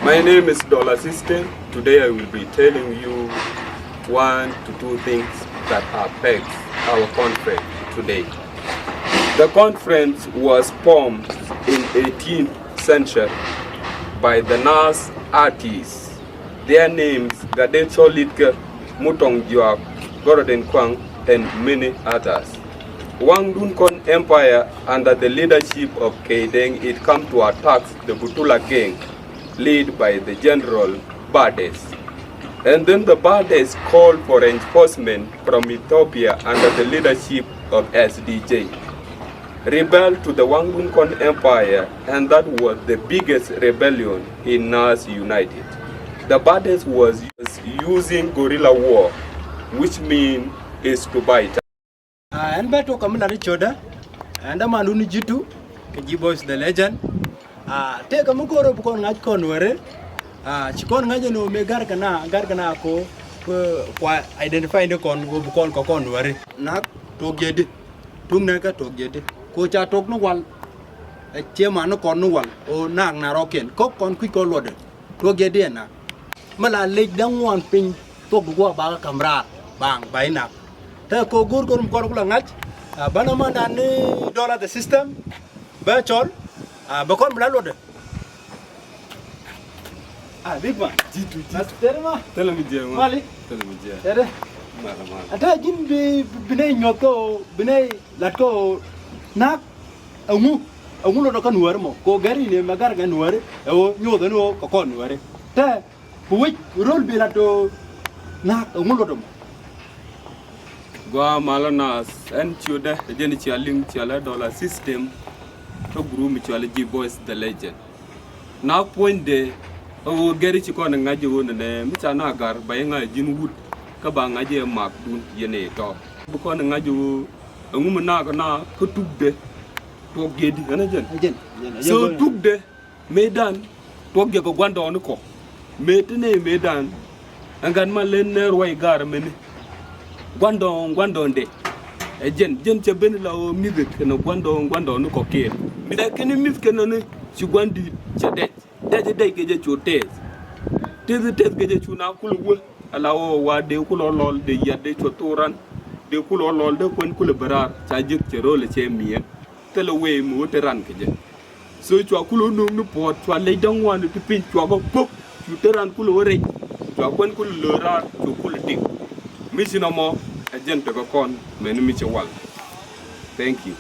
My name is Dolla System. Today I will be telling you 1 to 2 things that affect our conference today. The conference was formed in 18th century by the Naath artists. Their names Gaden Solidke, Mutong Juak, Goroden Kwang, and many others. Wang Dunkon Empire, under the leadership of Keideng, it come to attack the Butula gang, led by the General Bades. And then the Bades called for reinforcement from Ethiopia under the leadership of SDJ. Rebelled to the Wang Dunkon Empire, and that was the biggest rebellion in Naath United. The Bades was using guerrilla war, which means is to bite. And beto kamila richoda and a man Jitu, boyz the legend. Take a mukoro bukon ngaj konwere. Chikon ngaje no me gargana ko identify the con go bukon ko konwere. Naak togede. Tungnaka togede. Ko cha tok no wal. A chairman no kon no wal. O Naak na roken. Kok kon quick or loaded. Togede na. Mala leg down one ping. Tok go baga kamra. Bang by Naak. Ta ko gur ko kula ngaj banama nani Dolla the system ba chol ba kon mlalode big man jitu terma Tell me, Jema. mali Tell me, Jema. tere ata jin bi binay nyoto binay latko Naak amu lo kan war mo ko gari ne magar gan war o nyodo no ko kon war ta bu rol bi lato Naak amu lo dum Gua malanas and chuda again chialing chiala Dolla System to groom chiala boyz the legend. Now point de o geri chikon ngaji won ne michana gar bayenga jin wood ka ba ngaji mak dun yene to bu kon ngaji ngum na ka na ko tugde to gedi ana jen so tugde medan to ge ko gwanda on ko metene medan angan ma len ner way gar meni gwando nde jen che ben la o music no gwando no ko ke mi da kene music no ne ci gwandi che de ke je chotes ke je chuna kul wo ala o wa de kul lol de yadde chotoran de kul lol de kon kul barar cha jik che role che mien tele we mu te ran ke je so chwa kul no no pot chwa le dang wan ti pin chwa go pop chu te ran kul wo re chwa kon kul le rar chu kul dik Missinamo, a gent to go con, Thank you.